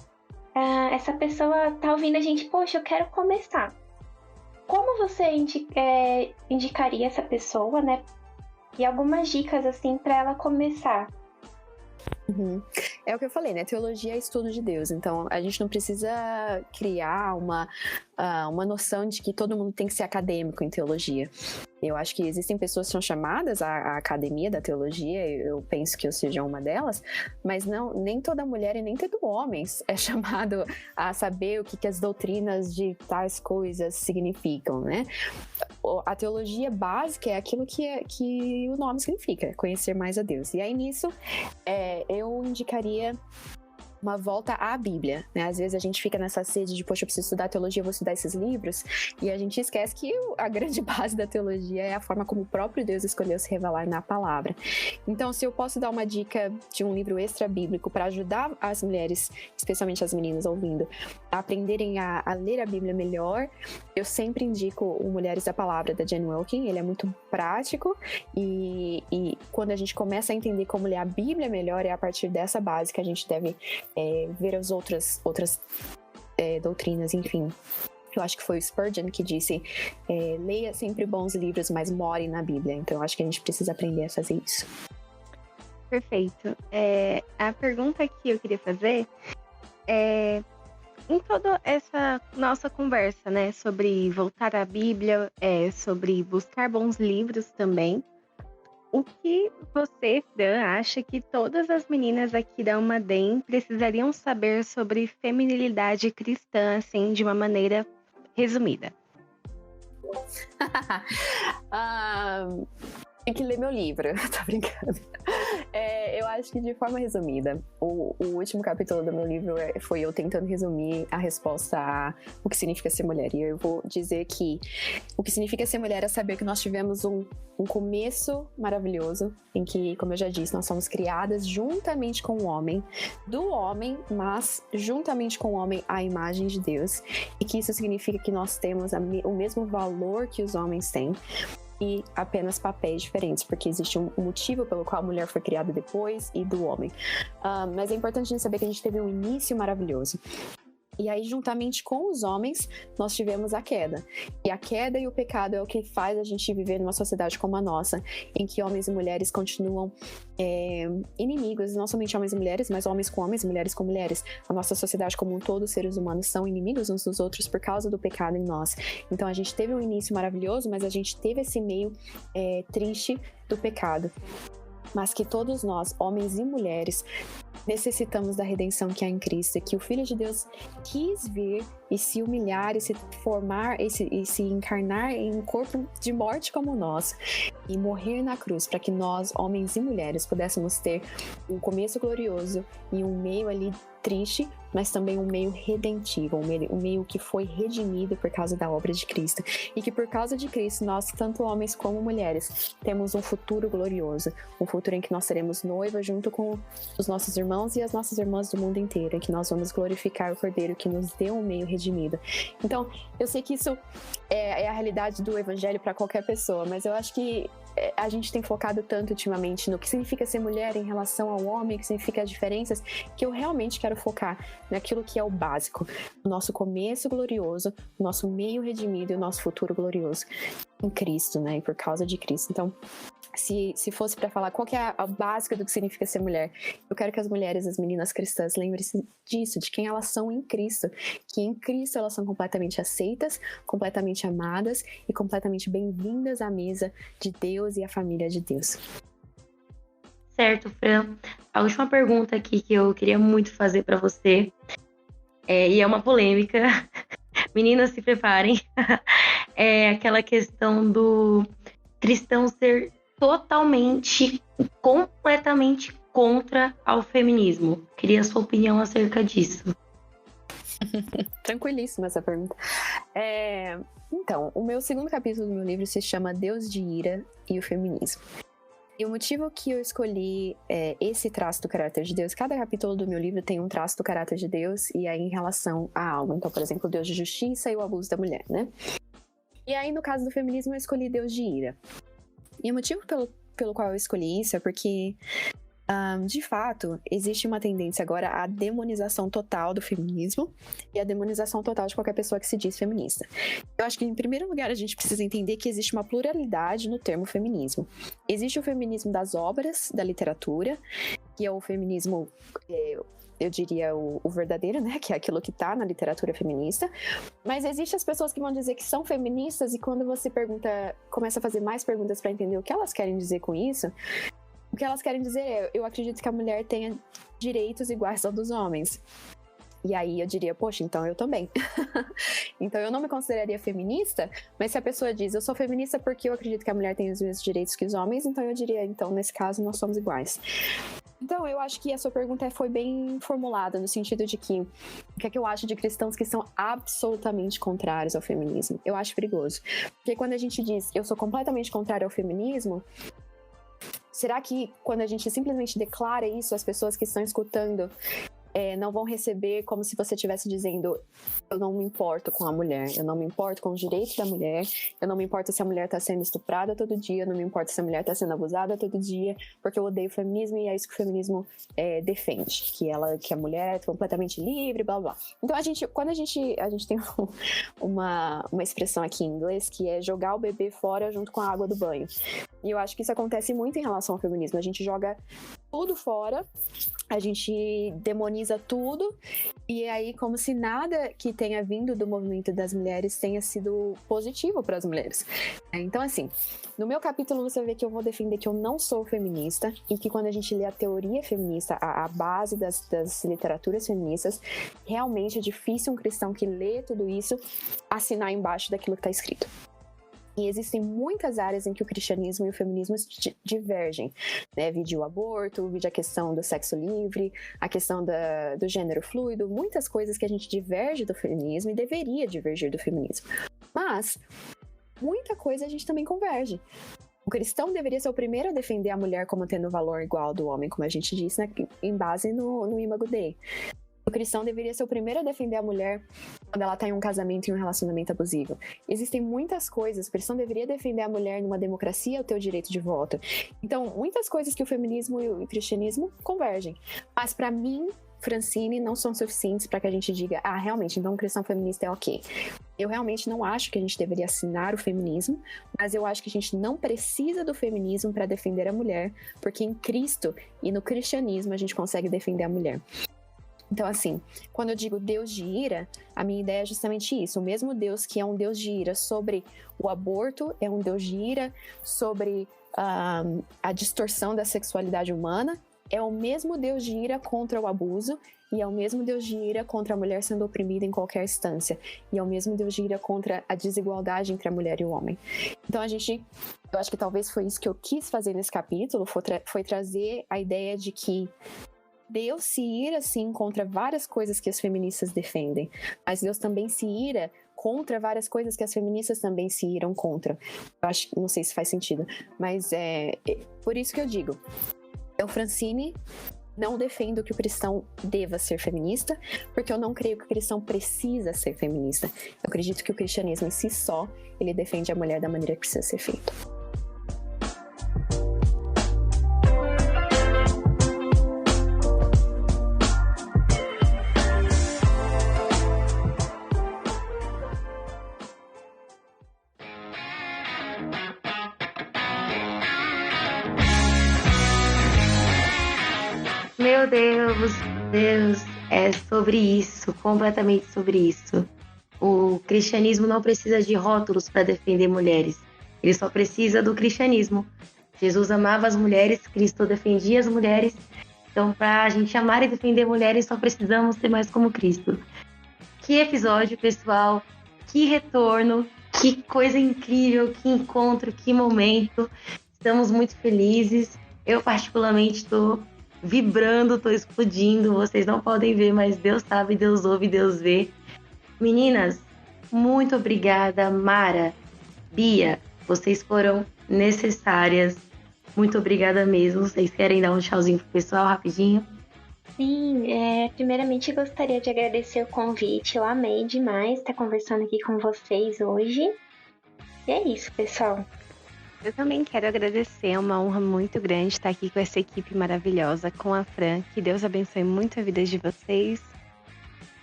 Essa pessoa tá ouvindo a gente, poxa, eu quero começar. Como você indicaria essa pessoa, né? E algumas dicas, assim, para ela começar. Uhum. É o que eu falei, né? Teologia é estudo de Deus, então a gente não precisa criar uma noção de que todo mundo tem que ser acadêmico em teologia. Eu acho que existem pessoas que são chamadas à academia da teologia, eu penso que eu seja uma delas, mas nem toda mulher e nem todo homem é chamado a saber o que as doutrinas de tais coisas significam, né? A teologia básica é aquilo que o nome significa, conhecer mais a Deus. E aí nisso, eu indicaria uma volta à Bíblia, né? Às vezes a gente fica nessa sede de, poxa, eu preciso estudar teologia, eu vou estudar esses livros, e a gente esquece que a grande base da teologia é a forma como o próprio Deus escolheu se revelar na palavra. Então, se eu posso dar uma dica de um livro extra-bíblico para ajudar as mulheres, especialmente as meninas ouvindo, a aprenderem a ler a Bíblia melhor, eu sempre indico o Mulheres da Palavra, da Jen Wilkin. Ele é muito prático, e quando a gente começa a entender como ler a Bíblia melhor, é a partir dessa base que a gente deve ver as outras doutrinas, enfim. Eu acho que foi o Spurgeon que disse, leia sempre bons livros, mas more na Bíblia. Então, eu acho que a gente precisa aprender a fazer isso. Perfeito. A pergunta que eu queria fazer é, em toda essa nossa conversa, né, sobre voltar à Bíblia, sobre buscar bons livros também, o que você, Fran, acha que todas as meninas aqui da Almaden precisariam saber sobre feminilidade cristã, assim, de uma maneira resumida? Tem que ler meu livro, tô brincando. Eu acho que de forma resumida, o último capítulo do meu livro foi eu tentando resumir a resposta a o que significa ser mulher. E eu vou dizer que o que significa ser mulher é saber que nós tivemos um começo maravilhoso, em que, como eu já disse, nós somos criadas juntamente com o homem, do homem, mas juntamente com o homem à imagem de Deus. E que isso significa que nós temos o mesmo valor que os homens têm, e apenas papéis diferentes, porque existe um motivo pelo qual a mulher foi criada depois e do homem. Mas é importante a gente saber que a gente teve um início maravilhoso. E aí, juntamente com os homens, nós tivemos a queda. E a queda e o pecado é o que faz a gente viver numa sociedade como a nossa, em que homens e mulheres continuam inimigos, não somente homens e mulheres, mas homens com homens e mulheres com mulheres. A nossa sociedade como um todo, os seres humanos são inimigos uns dos outros por causa do pecado em nós. Então, a gente teve um início maravilhoso, mas a gente teve esse meio triste do pecado. Mas que todos nós, homens e mulheres, necessitamos da redenção que há em Cristo, que o Filho de Deus quis vir e se humilhar e se formar e se encarnar em um corpo de morte como o nosso e morrer na cruz para que nós, homens e mulheres, pudéssemos ter um começo glorioso e um meio ali triste, mas também um meio redentivo, um meio que foi redimido por causa da obra de Cristo. E que por causa de Cristo, nós, tanto homens como mulheres, temos um futuro glorioso, um futuro em que nós seremos noiva junto com os nossos irmãos e as nossas irmãs do mundo inteiro, em que nós vamos glorificar o Cordeiro que nos deu um meio redimido. Então, eu sei que isso é a realidade do Evangelho para qualquer pessoa, mas eu acho que a gente tem focado tanto ultimamente no que significa ser mulher em relação ao homem, o que significa as diferenças, que eu realmente quero focar naquilo que é o básico, o nosso começo glorioso, o nosso meio redimido e o nosso futuro glorioso em Cristo, né? E por causa de Cristo. Então, se fosse para falar qual que é a básica do que significa ser mulher, eu quero que as mulheres, as meninas cristãs, lembrem-se disso, de quem elas são em Cristo, que em Cristo elas são completamente aceitas, completamente amadas e completamente bem-vindas à mesa de Deus e à família de Deus. Certo, Fran. A última pergunta aqui que eu queria muito fazer para você, e é uma polêmica, meninas se preparem, é aquela questão do cristão ser totalmente, completamente contra ao feminismo. Queria a sua opinião acerca disso. Tranquilíssima essa pergunta. Então, o meu segundo capítulo do meu livro se chama Deus de Ira e o Feminismo. E o motivo que eu escolhi esse traço do caráter de Deus, cada capítulo do meu livro tem um traço do caráter de Deus e aí em relação à alma. Então, por exemplo, o Deus de justiça e o abuso da mulher, né? E aí, no caso do feminismo, eu escolhi Deus de ira. E o motivo pelo qual eu escolhi isso é porque, de fato, existe uma tendência agora à demonização total do feminismo e à demonização total de qualquer pessoa que se diz feminista. Eu acho que, em primeiro lugar, a gente precisa entender que existe uma pluralidade no termo feminismo. Existe o feminismo das obras, da literatura, que é o feminismo... eu diria o verdadeiro, né, que é aquilo que tá na literatura feminista, mas existem as pessoas que vão dizer que são feministas e quando você começa a fazer mais perguntas para entender o que elas querem dizer com isso, o que elas querem dizer é, eu acredito que a mulher tenha direitos iguais aos dos homens. E aí eu diria, poxa, então eu também. Então eu não me consideraria feminista, mas se a pessoa diz, eu sou feminista porque eu acredito que a mulher tem os mesmos direitos que os homens, então eu diria, então nesse caso nós somos iguais. Então eu acho que a sua pergunta foi bem formulada, no sentido de que o que é que eu acho de cristãos que são absolutamente contrários ao feminismo? Eu acho perigoso. Porque quando a gente diz, eu sou completamente contrário ao feminismo, será que quando a gente simplesmente declara isso, as pessoas que estão escutando não vão receber como se você estivesse dizendo, eu não me importo com a mulher, eu não me importo com os direitos da mulher, eu não me importo se a mulher está sendo estuprada todo dia, eu não me importo se a mulher está sendo abusada todo dia, porque eu odeio o feminismo e é isso que o feminismo defende, que a mulher é completamente livre, blá blá. Então quando a gente tem uma expressão aqui em inglês que é jogar o bebê fora junto com a água do banho. E eu acho que isso acontece muito em relação ao feminismo. A gente joga tudo fora, a gente demoniza tudo, e aí como se nada que tenha vindo do movimento das mulheres tenha sido positivo para as mulheres. Então, assim, no meu capítulo você vê que eu vou defender que eu não sou feminista, e que quando a gente lê a teoria feminista, a base das literaturas feministas, realmente é difícil um cristão que lê tudo isso assinar embaixo daquilo que está escrito. E existem muitas áreas em que o cristianismo e o feminismo divergem, né? Vide o aborto, vide a questão do sexo livre, a questão do gênero fluido, muitas coisas que a gente diverge do feminismo e deveria divergir do feminismo. Mas muita coisa a gente também converge. O cristão deveria ser o primeiro a defender a mulher como tendo valor igual ao do homem, como a gente disse, né? Em base no Imago Dei. O cristão deveria ser o primeiro a defender a mulher quando ela está em um casamento e um relacionamento abusivo. Existem muitas coisas, o cristão deveria defender a mulher numa democracia, o teu direito de voto. Então, muitas coisas que o feminismo e o cristianismo convergem. Mas, para mim, Francine, não são suficientes para que a gente diga, realmente, então o cristão feminista é ok. Eu realmente não acho que a gente deveria assinar o feminismo, mas eu acho que a gente não precisa do feminismo para defender a mulher, porque em Cristo e no cristianismo a gente consegue defender a mulher. Então, assim, quando eu digo Deus de ira, a minha ideia é justamente isso. O mesmo Deus que é um Deus de ira sobre o aborto, é um Deus de ira sobre a distorção da sexualidade humana, é o mesmo Deus de ira contra o abuso, e é o mesmo Deus de ira contra a mulher sendo oprimida em qualquer instância, e é o mesmo Deus de ira contra a desigualdade entre a mulher e o homem. Então, eu acho que talvez foi isso que eu quis fazer nesse capítulo, foi trazer a ideia de que Deus se ira, sim, contra várias coisas que as feministas defendem, mas Deus também se ira contra várias coisas que as feministas também se iram contra. Eu acho, não sei se faz sentido, mas por isso que eu digo, eu, Francine, não defendo que o cristão deva ser feminista, porque eu não creio que o cristão precisa ser feminista. Eu acredito que o cristianismo em si só, ele defende a mulher da maneira que precisa ser feito. Deus, é sobre isso, completamente sobre isso. O cristianismo não precisa de rótulos para defender mulheres, ele só precisa do cristianismo. Jesus amava as mulheres, Cristo defendia as mulheres, então para a gente amar e defender mulheres só precisamos ser mais como Cristo. Que episódio, pessoal, que retorno, que coisa incrível, que encontro, que momento. Estamos muito felizes. Eu, particularmente, estou vibrando, estou explodindo. Vocês não podem ver, mas Deus sabe, Deus ouve, Deus vê. Meninas, muito obrigada. Mara, Bia, vocês foram necessárias. Muito obrigada mesmo. Vocês querem dar um tchauzinho pro pessoal rapidinho? Sim, primeiramente gostaria de agradecer o convite. Eu amei demais estar conversando aqui com vocês hoje. E é isso, pessoal. Eu também quero agradecer, é uma honra muito grande estar aqui com essa equipe maravilhosa, com a Fran. Que Deus abençoe muito a vida de vocês.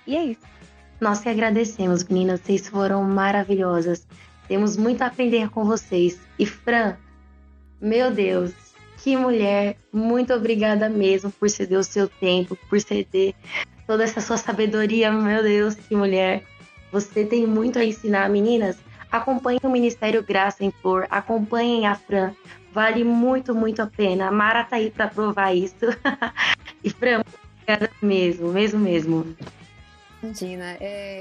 E é isso. Nós que agradecemos, meninas. Vocês foram maravilhosas. Temos muito a aprender com vocês. E Fran, meu Deus, que mulher. Muito obrigada mesmo por ceder o seu tempo, por ceder toda essa sua sabedoria. Meu Deus, que mulher. Você tem muito a ensinar, meninas. Acompanhem o Ministério Graça em Flor, acompanhem a Fran, vale muito, muito a pena. A Mara tá aí para provar isso. E Fran, obrigada mesmo. Imagina,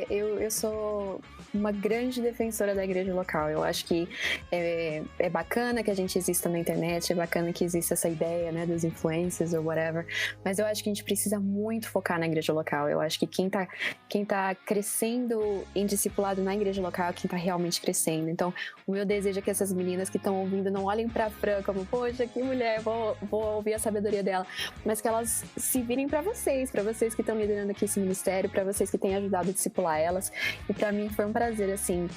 eu sou uma grande defensora da igreja local. Eu acho que é bacana que a gente exista na internet, é bacana que exista essa ideia, né, dos influencers ou whatever, mas eu acho que a gente precisa muito focar na igreja local. Eu acho que quem tá crescendo em discipulado na igreja local é quem tá realmente crescendo. Então, o meu desejo é que essas meninas que estão ouvindo não olhem pra Fran como, poxa, que mulher, vou ouvir a sabedoria dela, mas que elas se virem pra vocês que estão liderando aqui esse ministério, pra vocês que têm ajudado a discipular elas. E pra mim foi um prazer, assim,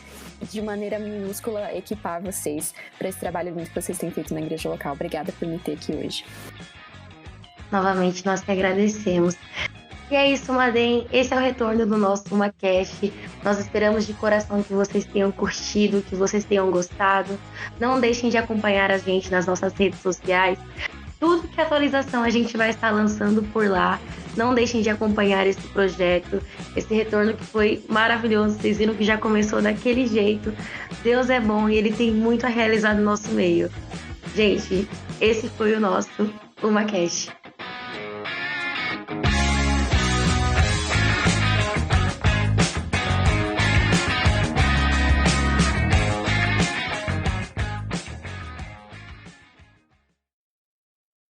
de maneira minúscula, equipar vocês para esse trabalho lindo que vocês têm feito na igreja local. Obrigada por me ter aqui hoje. Novamente, nós que agradecemos. E é isso, Madem. Esse é o retorno do nosso UmaCast. Nós esperamos de coração que vocês tenham curtido, que vocês tenham gostado. Não deixem de acompanhar a gente nas nossas redes sociais. Tudo que é atualização a gente vai estar lançando por lá. Não deixem de acompanhar esse projeto, esse retorno que foi maravilhoso. Vocês viram que já começou daquele jeito. Deus é bom e Ele tem muito a realizar no nosso meio. Gente, esse foi o nosso UmaCast.